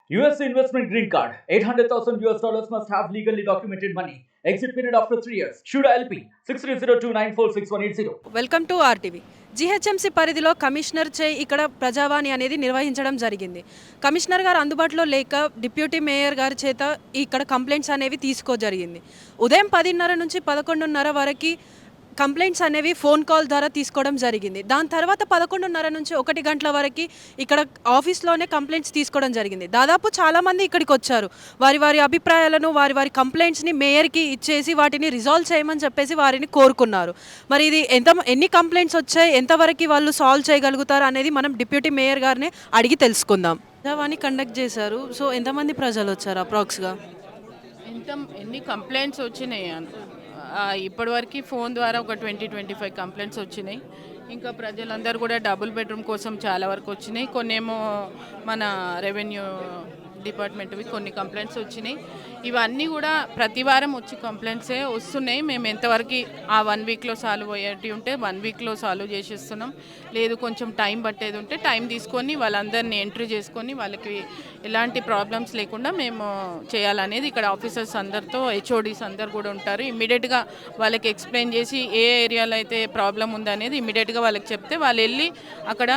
US investment green card. $800,000 must have legally documented money. Exit period after 3 years. Shuda LP 6302946180. Welcome to RTV. GHMC పరిధిలో commissioner చే ఇక్కడ ప్రజావాణి అనేది నిర్వహించడం జరిగింది. Commissioner గారు అందుబాటులో లేక డిప్యూటీ మేయర్ గారి చేత ఇక్కడ కంప్లైంట్స్ అనేవి జరిగింది. ఉదయం 10:30 నుంచి 11:30 వరకు కంప్లైంట్స్ అనేవి ఫోన్ కాల్ ద్వారా తీసుకోవడం జరిగింది. దాని తర్వాత 11:30 నుంచి 1 గంటల వరకు ఇక్కడ ఆఫీస్లోనే కంప్లైంట్స్ తీసుకోవడం జరిగింది. దాదాపు చాలామంది ఇక్కడికి వచ్చారు. వారి అభిప్రాయాలను వారి కంప్లైంట్స్ని మేయర్కి ఇచ్చేసి వాటిని రిజాల్వ్ చేయమని చెప్పేసి వారిని కోరుకున్నారు. మరి ఇది ఎన్ని కంప్లైంట్స్ వచ్చాయి, ఎంతవరకు వాళ్ళు సాల్వ్ చేయగలుగుతారు అనేది మనం డిప్యూటీ మేయర్ గారిని అడిగి తెలుసుకుందాం. ప్రజావాణి కండక్ట్ చేశారు. సో ఎంతమంది ప్రజలు వచ్చారు అప్రాక్స్గా? ఎన్ని కంప్లైంట్స్ వచ్చినాయి ఇప్పటివరకు ఫోన్ ద్వారా ఒక 20-25 కంప్లైంట్స్ వచ్చినాయి. ఇంకా ప్రజలందరూ కూడా డబుల్ బెడ్రూమ్ కోసం చాలా వరకు వచ్చినాయి. కొన్నేమో మన రెవెన్యూ డిపార్ట్మెంట్వి కొన్ని కంప్లైంట్స్ వచ్చినాయి. ఇవన్నీ కూడా ప్రతి వారం వచ్చి కంప్లైంట్సే వస్తున్నాయి. మేము ఎంతవరకు ఆ 1 వీక్లో సాల్వ్ అయ్యేటి ఉంటే 1 వీక్లో సాల్వ్ చేసేస్తున్నాం. లేదు కొంచెం టైం పట్టేది ఉంటే టైం తీసుకొని వాళ్ళందరినీ ఎంట్రీ చేసుకొని వాళ్ళకి ఎలాంటి ప్రాబ్లమ్స్ లేకుండా మేము చేయాలనేది ఇక్కడ ఆఫీసర్స్ అందరితో హెచ్ఓడీస్ అందరు కూడా ఉంటారు. ఇమ్మీడియట్గా వాళ్ళకి ఎక్స్ప్లెయిన్ చేసి ఏ ఏరియాలో అయితే ప్రాబ్లం ఉందనేది ఇమ్మీడియట్గా వాళ్ళకి చెప్తే వాళ్ళు వెళ్ళి అక్కడ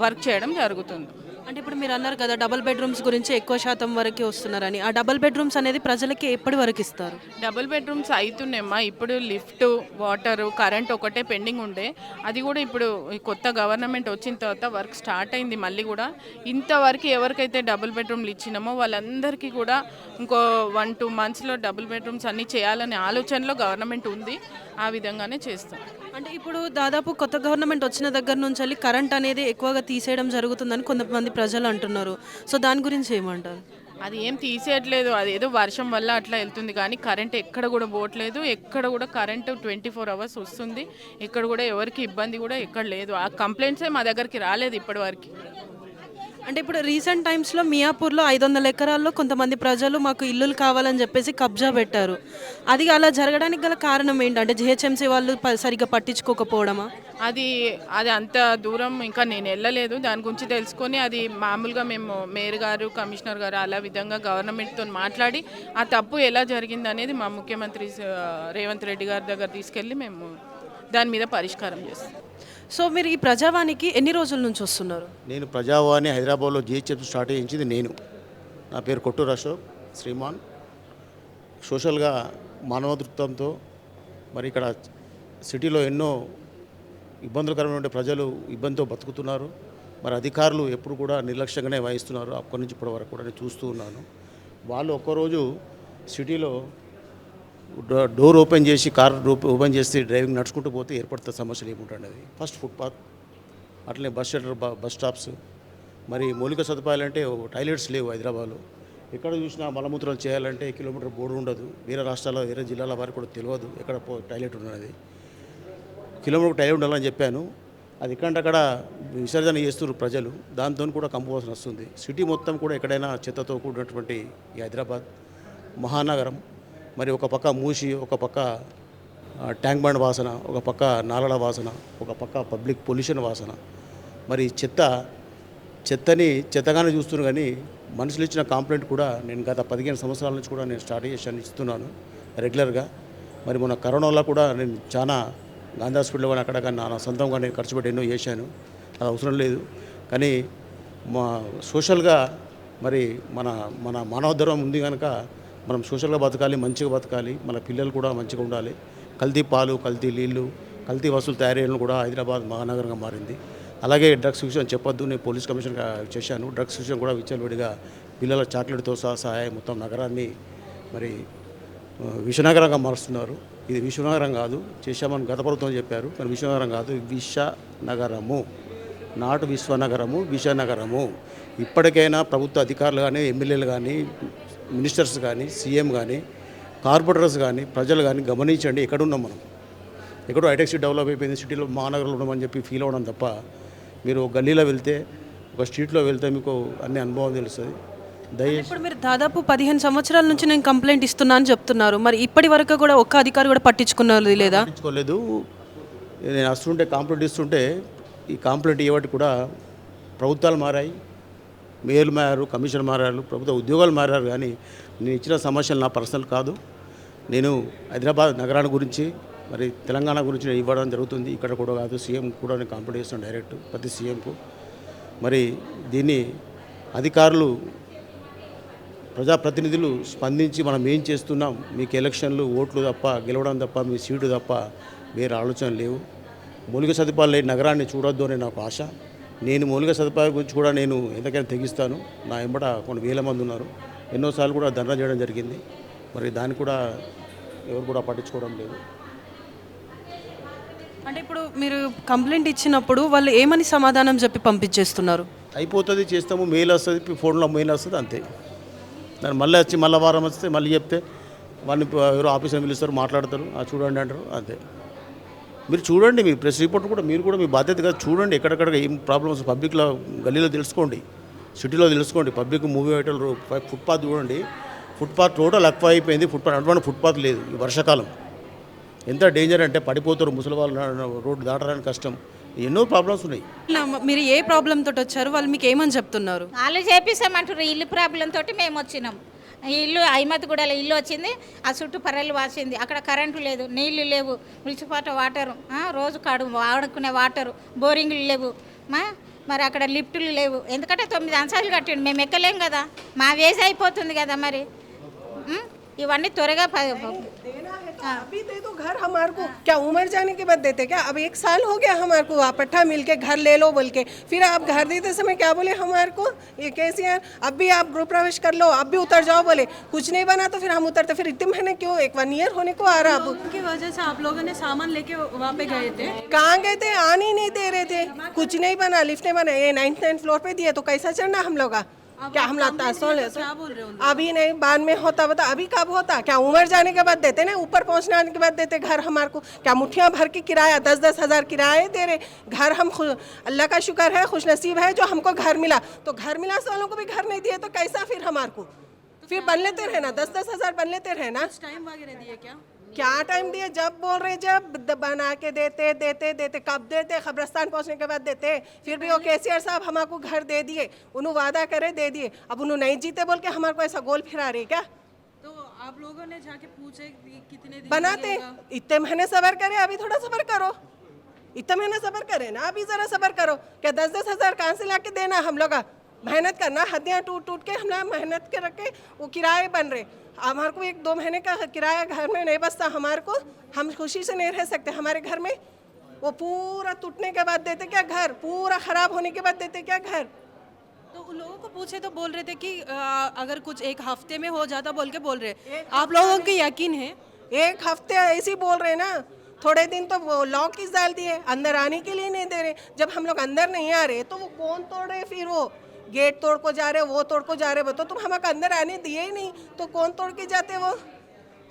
వర్క్ చేయడం జరుగుతుంది. అంటే ఇప్పుడు మీరు అన్నారు కదా డబుల్ బెడ్రూమ్స్ గురించి ఎక్కువ శాతం వరకు వస్తున్నారని. ఆ డబుల్ బెడ్రూమ్స్ అనేది ప్రజలకి ఎప్పటి వరకు ఇస్తారు? డబుల్ బెడ్రూమ్స్ అవుతున్నాయమ్మా. ఇప్పుడు లిఫ్ట్, వాటరు, కరెంట్ ఒకటే పెండింగ్ ఉండే. అది కూడా ఇప్పుడు కొత్త గవర్నమెంట్ వచ్చిన తర్వాత వర్క్ స్టార్ట్ అయింది. మళ్ళీ కూడా ఇంతవరకు ఎవరికైతే డబుల్ బెడ్రూమ్లు ఇచ్చినామో వాళ్ళందరికీ కూడా ఇంకో 1-2 మంత్స్లో డబుల్ బెడ్రూమ్స్ అన్నీ చేయాలనే ఆలోచనలో గవర్నమెంట్ ఉంది. ఆ విధంగానే చేస్తాం. అంటే ఇప్పుడు దాదాపు కొత్త గవర్నమెంట్ వచ్చిన దగ్గర నుంచి వెళ్ళి కరెంట్ అనేది ఎక్కువగా తీసేయడం జరుగుతుందని కొంతమంది ప్రజలు అంటున్నారు. సో దాని గురించి ఏమంటారు? అది ఏం తీసేయట్లేదు, అది ఏదో వర్షం వల్ల అట్లా వెళ్తుంది కానీ కరెంట్ ఎక్కడ కూడా పోవట్లేదు. ఎక్కడ కూడా కరెంటు 24 అవర్స్ వస్తుంది. ఇక్కడ కూడా ఎవరికి ఇబ్బంది కూడా ఎక్కడ లేదు. ఆ కంప్లైంట్సే మా దగ్గరికి రాలేదు ఇప్పటివరకు. అంటే ఇప్పుడు రీసెంట్ టైమ్స్లో మియాపూర్లో 500 ఎకరాల్లో కొంతమంది ప్రజలు మాకు ఇల్లులు కావాలని చెప్పేసి కబ్జా పెట్టారు. అది అలా జరగడానికి గల కారణం ఏంటంటే జిహెచ్ఎంసీ వాళ్ళు సరిగ్గా పట్టించుకోకపోవడమా? అది అది అంత దూరం ఇంకా నేను వెళ్ళలేదు. దాని గురించి తెలుసుకొని అది మామూలుగా మేము మేయర్ గారు, కమిషనర్ గారు అలా విధంగా గవర్నమెంట్తో మాట్లాడి ఆ తప్పు ఎలా జరిగింది అనేది మా ముఖ్యమంత్రి రేవంత్ రెడ్డి గారి దగ్గర తీసుకెళ్ళి మేము దాని మీద పరిష్కారం చేస్తాం. సో మీరు ఈ ప్రజావానికి ఎన్ని రోజుల నుంచి వస్తున్నారు? నేను ప్రజావాణి హైదరాబాద్లో జిహెచ్ఎంసీ స్టార్ట్ చేయించింది నేను. నా పేరు కొట్టూరు అశోక్ శ్రీమాన్. సోషల్గా మానవ దృక్పథంతో మరి ఇక్కడ సిటీలో ఎన్నో ఇబ్బందులకరమైన ప్రజలు ఇబ్బందితో బతుకుతున్నారు. మరి అధికారులు ఎప్పుడు కూడా నిర్లక్ష్యంగానే వహిస్తున్నారు. అక్కడి నుంచి ఇప్పటి వరకు కూడా నేను చూస్తూ ఉన్నాను. వాళ్ళు ఒక్కరోజు సిటీలో డోర్ ఓపెన్ చేసి కార్ ఓపెన్ చేసి డ్రైవింగ్ నడుచుకుంటూ పోతే ఏర్పడుతున్న సమస్యలు ఏముంటుంది. అది ఫస్ట్ ఫుట్పాత్, అట్లనే బస్ షెల్టర్, బస్ స్టాప్స్, మరి మౌలిక సదుపాయాలంటే టాయిలెట్స్ లేవు హైదరాబాద్లో. ఎక్కడ చూసినా మలమూత్రాలు చేయాలంటే కిలోమీటర్ బోర్డు ఉండదు. వేరే రాష్ట్రాల్లో వేరే జిల్లాల వారికి కూడా తెలియదు ఎక్కడ టాయిలెట్ ఉన్నది. కిలోమీటర్ టాయిలెట్ ఉండాలని చెప్పాను. అది ఎక్కడంటే విసర్జన చేస్తున్నారు ప్రజలు. దాంతో కూడా కంపోవాల్సి వస్తుంది. సిటీ మొత్తం కూడా ఎక్కడైనా చెత్తతో కూడినటువంటి ఈ హైదరాబాద్ మహానగరం. మరి ఒక పక్క మూసి, ఒక పక్క ట్యాంక్ బండ్ వాసన, ఒక పక్క నాలల వాసన, ఒక పక్క పబ్లిక్ పొల్యూషన్ వాసన. మరి చెత్తని చెత్తగానే చూస్తున్నాను. కానీ మనుషులు ఇచ్చిన కంప్లైంట్ కూడా నేను గత 15 సంవత్సరాల నుంచి కూడా నేను స్టార్ట్ చేసి ఇస్తున్నాను రెగ్యులర్గా. మరి మొన్న కరోనాలో కూడా నేను చాలా గాంధీ హాస్పిటల్లో కానీ అక్కడ కానీ నా సొంతంగా నేను ఖర్చు పెట్టి ఎన్నో చేశాను. అది అవసరం లేదు. కానీ మా సోషల్గా మరి మన మన మానవధర్మం ఉంది కనుక మనం సోషల్గా బతకాలి, మంచిగా బతకాలి. మన పిల్లలు కూడా మంచిగా ఉండాలి. కల్తీ పాలు, కల్తీ నీళ్ళు, కల్తీ వస్తువులు తయారీలను కూడా హైదరాబాద్ మహానగరంగా మారింది. అలాగే డ్రగ్స్ విషయం చెప్పొద్దు, నేను పోలీస్ కమిషనర్గా చేశాను. డ్రగ్స్ విషయం కూడా విచ్చలవిడిగా పిల్లల చాక్లెట్తో సహాయం మొత్తం నగరాన్ని మరి విషనగరంగా మారుస్తున్నారు. ఇది విశ్వనగరం కాదు, చేశామని గత ప్రభుత్వం చెప్పారు. కానీ విశ్వనగరం కాదు, విషనగరము, నాటు విశ్వనగరము, విషనగరము. ఇప్పటికైనా ప్రభుత్వ అధికారులు కానీ, ఎమ్మెల్యేలు కానీ, మినిస్టర్స్ కానీ, సీఎం కానీ, కార్పొరేటర్స్ కానీ, ప్రజలు కానీ గమనించండి. ఎక్కడున్నాం మనం? ఎక్కడో హైటెక్ సిటీ డెవలప్ అయిపోయింది, సిటీలో మహానగరంలో ఉన్నామని చెప్పి ఫీల్ అవ్వడం తప్ప, మీరు గల్లీలో వెళ్తే, ఒక స్ట్రీట్లో వెళ్తే మీకు అన్ని అనుభవం తెలుస్తుంది. దయచేసి ఇప్పుడు మీరు దాదాపు 15 సంవత్సరాల నుంచి నేను కంప్లైంట్ ఇస్తున్నా అని చెప్తున్నారు. మరి ఇప్పటి వరకు కూడా ఒక్క అధికారి కూడా పట్టించుకున్నది లేదా? పట్టించుకోలేదు. నేను వస్తుంటే కంప్లైంట్ ఇస్తుంటే ఈ కంప్లైంట్ ఇవ్వటి కూడా ప్రభుత్వాలు మారాయి, మేయర్లు మారారు, కమిషనర్ మారారు, ప్రభుత్వ ఉద్యోగాలు మారారు, కానీ నేను ఇచ్చిన సమస్యలు నా పర్సనల్ కాదు. నేను హైదరాబాద్ నగరాన్ని గురించి మరి తెలంగాణ గురించి నేను ఇవ్వడం జరుగుతుంది. ఇక్కడ కూడా కాదు, సీఎం కూడా నేను కాంప్లీట్ చేస్తాను డైరెక్ట్ ప్రతి సీఎంకు. మరి దీన్ని అధికారులు ప్రజాప్రతినిధులు స్పందించి మనం ఏం చేస్తున్నాం, మీకు ఎలక్షన్లు ఓట్లు తప్ప, గెలవడం తప్ప, మీ సీటు తప్ప వేరే ఆలోచనలు లేవు. మౌలిక సదుపాయాలు లేని నగరాన్ని చూడొద్దు అనే నాకు ఆశ. నేను మౌలిక సదుపాయాల గురించి కూడా నేను ఎంతకైనా తెగిస్తాను. నా ఎంబట కొన్ని వేల మంది ఉన్నారు. ఎన్నోసార్లు కూడా ధర్నా చేయడం జరిగింది. మరి దాన్ని కూడా ఎవరు కూడా పట్టించుకోవడం లేదు. అంటే ఇప్పుడు మీరు కంప్లైంట్ ఇచ్చినప్పుడు వాళ్ళు ఏమని సమాధానం చెప్పి పంపించేస్తున్నారు? అయిపోతుంది, చేస్తాము, మెయిల్ వస్తుంది, ఫోన్లో మెయిల్ వస్తుంది, అంతే. దాన్ని మళ్ళీ వచ్చి మళ్ళీ వారం వస్తే మళ్ళీ చెప్తే వాళ్ళని ఎవరో ఆఫీసర్ పిలుస్తారు, మాట్లాడతారు, చూడండి అంటారు, అంతే. మీరు చూడండి, మీ ప్రెస్ రిపోర్ట్ కూడా మీరు కూడా మీ బాధ్యతగా చూడండి. ఎక్కడెక్కడ ఏం ప్రాబ్లమ్స్ పబ్లిక్లో గల్లీలో తెలుసుకోండి, సిటీలో తెలుసుకోండి. పబ్లిక్ మూవీ ఐటల్ ఫుట్పాత్ చూడండి, ఫుట్పాత్ టోటల్ ఎక్కువ అయిపోయింది. అటువంటి ఫుట్పాత్ లేదు ఈ వర్షాకాలం. ఎంత డేంజర్ అంటే పడిపోతారు, ముసలి వాళ్ళు రోడ్డు దాటడానికి కష్టం. ఎన్నో ప్రాబ్లమ్స్ ఉన్నాయి. మీరు ఏ ప్రాబ్లం తోటి వచ్చారు, వాళ్ళు మీకు ఏమని చెప్తున్నారు? వాళ్ళు చేపిస్తామంటారు. ఇల్లు ప్రాబ్లం తోటి మేము వచ్చినాం. ఇల్లు అహిమతిగూడలో ఇల్లు వచ్చింది, ఆ చుట్టూ పర్రెలు వాసింది, అక్కడ కరెంటు లేదు, నీళ్లు లేవు, మున్సిపాలిటీ వాటరు రోజు వాడుకునే వాటరు, బోరింగ్లు లేవు, మరి అక్కడ లిఫ్టులు లేవు. ఎందుకంటే 9 అంశాలు కట్టిండు, మేము ఎక్కలేం కదా, మా వేసి అయిపోతుంది కదా. మరి ఇవన్నీ త్వరగా अभी दे दो घर हमारे को। क्या उम्र जाने के बाद देते क्या? अब 1 साल हो गया हमारे को, पट्टा मिल के घर ले लो बोल के, फिर आप घर देते समय क्या बोले हमारे को, ये कैसे यार, अब भी आप गृह प्रवेश कर लो, अब भी उतर जाओ बोले, कुछ नहीं बना तो फिर हम उतरते। फिर इतने महीने क्यों, 1 ईयर होने को आ रहा। अब उनकी वजह से आप लोगों ने सामान लेके वहाँ पे गए थे? कहाँ गए थे, आने ही नहीं दे रहे थे, कुछ नहीं बना, लिफ्ट नहीं बना। ये 9th फ्लोर पे दिए तो कैसा चढ़ना हम लोग? क्या हम लाता क्या बोल रहे हो? अभी नहीं, बाद में होता बता, अभी कब होता? क्या उम्र जाने के बाद देते ना, ऊपर पहुंचने के बाद देते घर हमारे को? क्या मुठ्ठियाँ भर के किराया 10-10 हज़ार किराए दे रहे घर। हम अल्लाह का शुक्र है, खुश नसीब है जो हमको घर मिला। तो घर मिला वालों को भी घर नहीं दिए तो कैसा फिर हमारे को फिर बन लेते रहना, 10-10 हज़ार बन लेते रहना। टाइम वगैरह दिए क्या? क्या टाइम दिए? जब बोल रहे जब बना के देते देते देते, कब देते? खबरस्तान पहुंचने के बाद देते। फिर भी वो केसीआर साहब हमको घर दे दिए, उन्होंने वादा करे दे दिए, अब उन्होंने नहीं जीते बोल के हमारे को ऐसा गोल फिरा रही क्या? तो आप लोगों ने जाके पूछे कितने दिन बनाते इतने महीने सबर करे, अभी थोड़ा सबर करो, इतने महीने सबर करे ना, अभी जरा सबर करो। क्या 10-10 हज़ार कहाँ से ला के देना हम लोग? मेहनत करना, हड्डियाँ टूट टूट के हम लोग मेहनत के रखे, वो किराए बन रहे। हमारे को 1-2 महीने का किराया घर में नहीं बचता हमारे को, हम खुशी से नहीं रह सकते हमारे घर में। वो पूरा टूटने के बाद देते क्या घर, पूरा ख़राब होने के बाद देते क्या घर? तो उन लोगों को पूछे तो बोल रहे थे कि अगर कुछ 1 हफ्ते में हो जाता बोल के बोल रहे। आप लोगों को यकीन है? 1 हफ्ते ऐसे ही बोल रहे ना, थोड़े दिन तो वो लॉक ही डाल दिए, अंदर आने के लिए नहीं दे रहे। जब हम लोग अंदर नहीं आ रहे तो वो कौन तोड़ रहे? फिर वो गेट तोड़ को जा रहे, वो तोड़ को जा रहे, वो तो तुम हमको अंदर आने दिए ही नहीं, तो कौन तोड़ के जाते वो?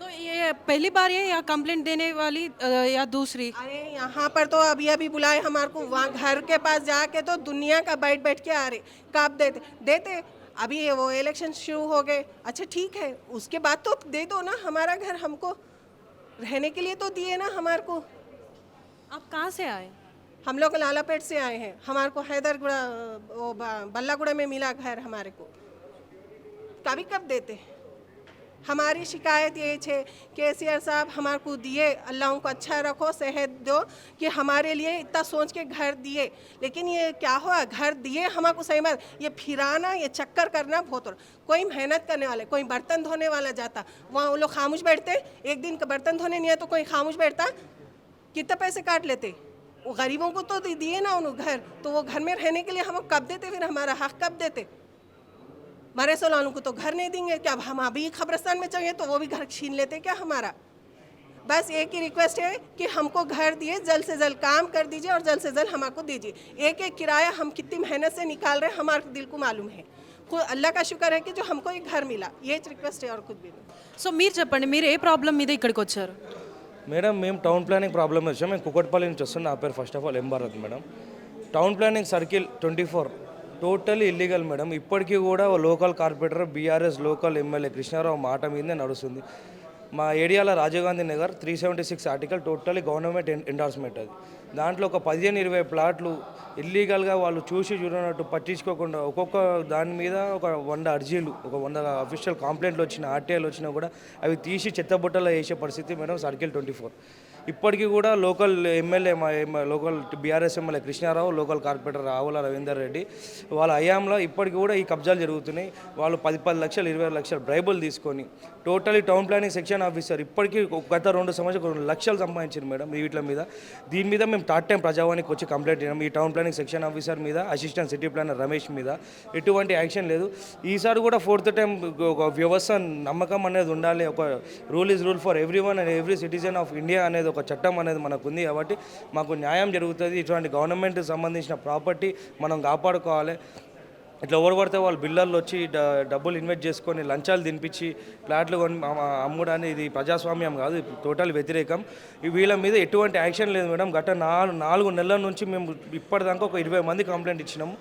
तो ये पहली बार है या कंप्लेंट देने वाली या दूसरी? अरे यहाँ पर तो अभी अभी बुलाए हमारे को, वहाँ घर के पास जाके तो दुनिया का बैठ बैठ के आ रहे, कब देते अभी वो इलेक्शन शुरू हो गए। अच्छा ठीक है, उसके बाद तो दे दो ना हमारा घर, हमको रहने के लिए तो दिए ना हमारे को। आप कहाँ से आए? हम लोग लालापेट से आए हैं, हमारे को हैदरगुड़ा वो बल्लागुड़ा में मिला घर हमारे को। कभी कब देते? हमारी शिकायत ये है केसीआर साहब हमारे को दिए, अल्लाह उनको अच्छा रखो, सेहत दो कि हमारे लिए इतना सोच के घर दिए। लेकिन ये क्या हुआ, घर दिए हमको सही बात, ये फिराना, ये चक्कर करना बहुत। और कोई मेहनत करने वाले, कोई बर्तन धोने वाला जाता, वहाँ वो लोग खामोश बैठते। एक दिन का बर्तन धोने नहीं है तो कोई खामोश बैठता, कितने पैसे काट लेते। वो गरीबों को तो दिए ना उन्होंने घर, तो वो घर में रहने के लिए हम कब देते? फिर हमारा हक कब देते? मरे सोलानों को तो घर नहीं देंगे क्या? हम अभी खबरस्तान में चाहिए तो वो भी घर छीन लेते क्या हमारा? बस एक ही रिक्वेस्ट है कि हमको घर दिए, जल्द से जल्द काम कर दीजिए और जल्द से जल्द हमको दीजिए। एक एक किराया हम कितनी मेहनत से निकाल रहे हैं, हमारे दिल को मालूम है। खुद अल्लाह का शुक्र है कि जो हमको एक घर मिला, ये रिक्वेस्ट है और कुछ भी नहीं। సో మీరు చెప్పండి, మీరు ఏ ప్రాబ్లం మీద ఇక్కడికి వచ్చారు? మేడం మేము టౌన్ ప్లానింగ్ ప్రాబ్లమ్ వచ్చాం. మేము కుకట్పల్లి నుంచి వస్తున్నాం. నా పేరు first of all M Bharat madam. Town planning circle 24 totally illegal madam. ఇప్పటికీ కూడా local corporator BRS local MLA Krishna Rao మాట మీదే నడుస్తుంది. మా ఏరియాలో Rajiv Gandhi Nagar 376 article totally government endorsement అది. దాంట్లో ఒక 15-20 ప్లాట్లు ఇల్లీగల్గా వాళ్ళు చూడనట్టు పట్టించుకోకుండా ఒక్కొక్క దాని మీద ఒక 100 అర్జీలు, ఒక 100 అఫీషియల్ కంప్లైంట్లు వచ్చిన ఆర్టీఐలు వచ్చినా కూడా అవి తీసి చెత్తబుట్టలో వేసే పరిస్థితి మేడం సర్కిల్ 24. ఇప్పటికీ కూడా local MLA local BRS MLA Krishna Rao, local corporator Avula Ravinder Reddy వాళ్ళ హయాంలో ఇప్పటికి కూడా ఈ కబ్జాలు జరుగుతున్నాయి. వాళ్ళు 10 లక్షలు 20 లక్షలు బ్రైబులు తీసుకొని totally town planning section officer ఇప్పటికీ గత 2 సంవత్సరాలు 2 లక్షలు సంపాదించారు మేడం వీటి మీద. దీని మీద మేము థర్డ్ టైం ప్రజావానికి వచ్చి కంప్లైంట్ చేయడం, ఈ టౌన్ ప్లానింగ్ సెక్షన్ ఆఫీసర్ మీద, అసిస్టెంట్ సిటీ ప్లానర్ రమేష్ మీద ఎటువంటి యాక్షన్ లేదు. ఈసారి కూడా 4th టైం ఒక వ్యవస్థ నమ్మకం అనేది ఉండాలి, ఒక rule is rule for every one and every citizen of India అనేది ఒక చట్టం అనేది మనకు ఉంది. కాబట్టి మాకు న్యాయం జరుగుతుంది. ఇటువంటి గవర్నమెంట్కి సంబంధించిన ప్రాపర్టీ మనం కాపాడుకోవాలి. ఇట్లా ఎవరు పడితే వాళ్ళు బిల్డర్లు వచ్చి డబ్బులు ఇన్వెస్ట్ చేసుకొని లంచాలు తినిపించి ఫ్లాట్లు కొని అమ్ముడని ఇది ప్రజాస్వామ్యం కాదు, టోటల్ వ్యతిరేకం. వీళ్ళ మీద ఎటువంటి యాక్షన్ లేదు మేడం. గత 4 నెలల నుంచి మేము ఇప్పటిదాకా ఒక 20 మంది కంప్లైంట్ ఇచ్చినాము.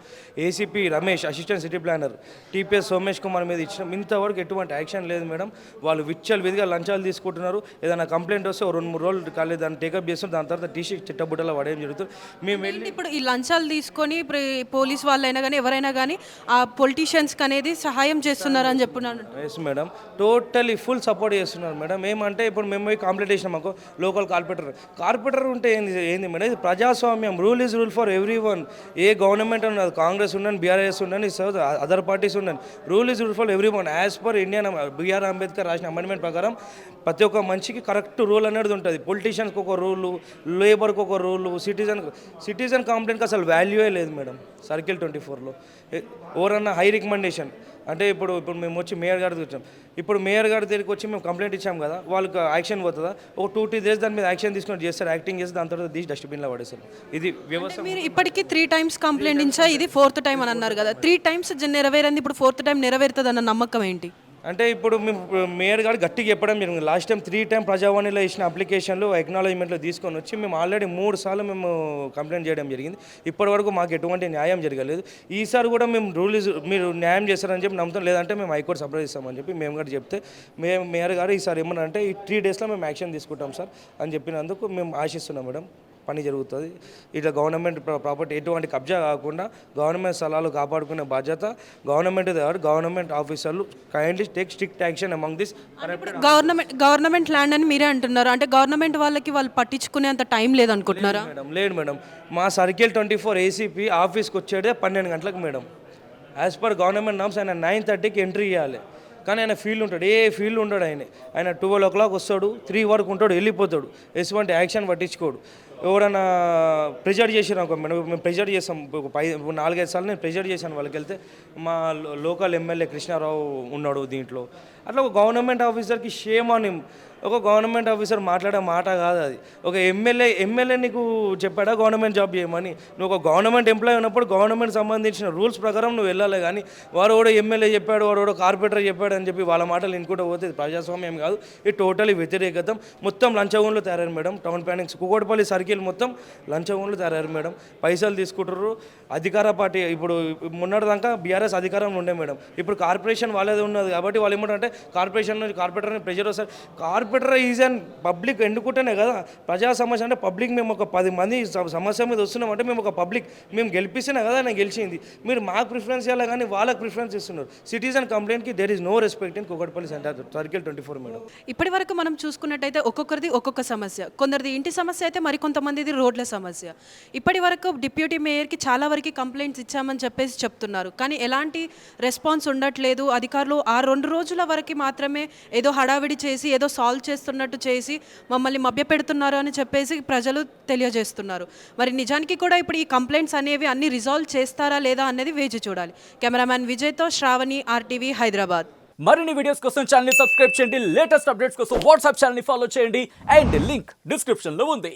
ACP Ramesh, assistant city planar TPS Somesh Kumar మీద ఇచ్చినాం. ఇంతవరకు ఎటువంటి యాక్షన్ లేదు మేడం. వాళ్ళు విధిగా లంచాలు తీసుకుంటున్నారు. ఏదైనా కంప్లైంట్ వస్తే 2-3 రోజులు కాలేదు దాన్ని టేకప్ చేస్తాం, దాని తర్వాత టీసీ చిట్టబుట్టలో పడేయం జరుగుతుంది. మేము వెళ్ళి ఇప్పుడు ఈ లంచాలు తీసుకొని పోలీస్ వాళ్ళైనా కానీ ఎవరైనా కానీ ఆ పొలిటీషియన్స్కి అనేది సహాయం చేస్తున్నారని చెప్పున్నాను. Yes madam, totally full support చేస్తున్నారు మేడం. ఏమంటే ఇప్పుడు మేము పోయి కంప్లైంట్ చేసినాం మాకు లోకల్ కార్పొరేటర్ ఉంటే ఏంది మేడం, ఇది ప్రజాస్వామ్యం. Rule is rule for everyone. ఏ గవర్నమెంట్ ఉన్నది, కాంగ్రెస్ ఉండని, బీఆర్ఎస్ ఉండని, అదర్ పార్టీస్ ఉండని, rule is rule for everyone. As per Indian BR Ambedkar రాసిన అమెండ్మెంట్ ప్రకారం ప్రతి ఒక్క మనిషికి కరెక్ట్ రూల్ అనేది ఉంటుంది. పొలిటీషియన్స్కి ఒక రూలు, లేబర్కి ఒక రూలు, సిటిజన్ కంప్లైంట్కి అసలు వాల్యూయే లేదు మేడం సర్కిల్ 24లో. ఎవరన్నా హై రికమెండేషన్ అంటే ఇప్పుడు మేము వచ్చి మేయర్ గారి దగ్గర వచ్చాం. ఇప్పుడు మేయర్ గారి దగ్గరికి వచ్చి మేము కంప్లైంట్ ఇచ్చాం కదా, వాళ్ళకి యాక్షన్ పోతుందా? ఒక 2-3 డేస్ దాని మీద యాక్షన్ తీసుకొని చేస్తారు, యాక్టింగ్ చేసి దాని తర్వాత తీసి డస్ట్బిన్లో పడేస్తారు. ఇది వ్యవస్థ. మీరు ఇప్పటికీ 3 టైమ్స్ కంప్లైంట్ ఇచ్చా, ఇది 4th టైం అని అన్నారు కదా. 3 టైమ్స్ నెరవేరింది, ఇప్పుడు 4th టైం నెరవేరుతుంది అన్న నమ్మకం ఏంటి? అంటే ఇప్పుడు మేము మేయర్ గారు గట్టిగా చెప్పడం జరిగింది. లాస్ట్ టైం 3 టైం ప్రజావాణిలో ఇచ్చిన అప్లికేషన్లు ఎక్నాలజ్మెంట్లో తీసుకొని వచ్చి మేము ఆల్రెడీ 3 సార్లు మేము కంప్లైంట్ చేయడం జరిగింది. ఇప్పటివరకు మాకు ఎటువంటి న్యాయం జరగలేదు. ఈసారి కూడా మేము మీరు న్యాయం చేస్తారని చెప్పి నమ్ముతాం, లేదంటే మేము హైకోర్టు సప్లై చేస్తామని చెప్పి మేము కూడా చెప్తే మేయర్ గారు ఈసారి ఏమన్నారంటే ఈ 3 డేస్లో మేము యాక్షన్ తీసుకుంటాం సార్ అని చెప్పినందుకు మేము ఆశిస్తున్నాం మేడం పని జరుగుతుంది. ఇట్లా గవర్నమెంట్ ప్రాపర్టీ ఎటువంటి కబ్జా కాకుండా గవర్నమెంట్ స్థలాలు కాపాడుకునే బాధ్యత గవర్నమెంట్ దగ్గర. గవర్నమెంట్ ఆఫీసర్లు kindly take strict action among this. Government land అని మీరే అంటున్నారు, అంటే గవర్నమెంట్ వాళ్ళు పట్టించుకునే అంత టైం లేదనుకుంటున్నారా? లేదు మేడం, మా సర్కిల్ 24 ఏసీపీ ఆఫీస్కి వచ్చేదే 12 గంటలకు madam. As per government norms ఆయన 9:30కి ఎంట్రీ ఇవ్వాలి. కానీ ఆయన ఫీల్డ్ ఉంటాడు, ఏ ఫీల్డ్ ఉంటాడు ఆయన 12 o'clock వస్తాడు, 3 వరకు ఉంటాడు, వెళ్ళిపోతాడు. ఎటువంటి యాక్షన్ పట్టించుకోడు. ఎవరైనా ప్రెజర్ చేసినా మేడం, మేము ప్రెజర్ చేస్తాం. 4-5 సార్లు నేను ప్రెజర్ చేశాను వాళ్ళకి. వెళ్తే మా లోకల్ ఎమ్మెల్యే కృష్ణారావు ఉన్నాడు దీంట్లో. అట్లా ఒక గవర్నమెంట్ ఆఫీసర్కి షేమ్ అని, ఒక గవర్నమెంట్ ఆఫీసర్ మాట్లాడే మాట కాదు అది. ఒక ఎమ్మెల్యే నీకు చెప్పాడా గవర్నమెంట్ జాబ్ చేయమని? నువ్వు ఒక గవర్నమెంట్ ఎంప్లాయీ ఉన్నప్పుడు గవర్నమెంట్ సంబంధించిన రూల్స్ ప్రకారం నువ్వు వెళ్ళాలి. కానీ వాడు కూడా ఎమ్మెల్యే చెప్పాడు, వాడు కార్పొరేటర్ చెప్పాడు అని చెప్పి వాళ్ళ మాటలు వినుకుంటూ పోతే ప్రజాస్వామ్యం కాదు. ఇది టోటలీ వ్యతిరేకత. మొత్తం లంచగొండ్లు తయారయ్యారు madam. Town planning Kukatpally circle మొత్తం లంచగొండ్లు తయారయ్యారు మేడం. పైసలు తీసుకుంటారు. అధికార పార్టీ ఇప్పుడు మొన్నటిదాకా బీఆర్ఎస్ అధికారంలో ఉండే మేడం. ఇప్పుడు కార్పొరేషన్ వాళ్ళదే ఉన్నది కాబట్టి వాళ్ళు ఏమంటారంటే కార్పొరేటర్ని ప్రెజర్ వస్తారు. కార్పొరేటర్ ఈజ్ అండ్ పబ్లిక్ ఎన్నుకుంటేనే కదా ప్రజా సమస్య. అంటే పబ్లిక్ మేము ఒక 10 మంది సమస్య మీద వస్తున్నామంటే మేము ఒక పబ్లిక్ మేము గెలిపిస్తేనే కదా నేను గెలిచింది. మీరు మాకు ప్రిఫరెన్స్ ఇవ్వాలి కానీ వాళ్ళకి ప్రిఫరెన్స్ ఇస్తున్నారు. సిటిజన్ కంప్లైంట్కి there is no respect in Kukatpally centre circle 24 madam. ఇప్పటి వరకు మనం చూసుకున్నట్టయితే ఒక్కొక్కరిది ఒక్కొక్క సమస్య. కొందరిది ఇంటి సమస్య అయితే మరికొంతమందిది రోడ్ల సమస్య. ఇప్పటి వరకు డిప్యూటీ మేయర్కి చాలా వరకు కంప్లైంట్స్ ఇచ్చామని చెప్పేసి చెప్తున్నారు, కానీ ఎలాంటి రెస్పాన్స్ ఉండట్లేదు. అధికారులు ఆ 2 రోజుల వరకు మాత్రమే ఏదో హడావిడి చేసి ఏదో సాల్వ్ చేస్తున్నట్టు చేసి మమ్మల్ని మభ్యపెడుతున్నారు అని చెప్పేసి ప్రజలు తెలియజేస్తున్నారు. మరి నిజానికి కూడా ఇప్పుడు ఈ కంప్లైంట్స్ అనేవి అన్ని రిజాల్వ్ చేస్తారా లేదా అనేది వేచి చూడాలి. కెమెరామ్యాన్ విజయ్తో శ్రావణి, RTV హైదరాబాద్. మరిన్ని వీడియోస్ కోసం ఛానల్ ని సబ్స్క్రైబ్ చేయండి. లేటెస్ట్ అప్డేట్స్ కోసం వాట్సాప్ ఛానల్ ని ఫాలో చేయండి. అండ్ లింక్ డిస్క్రిప్షన్ లో ఉంది.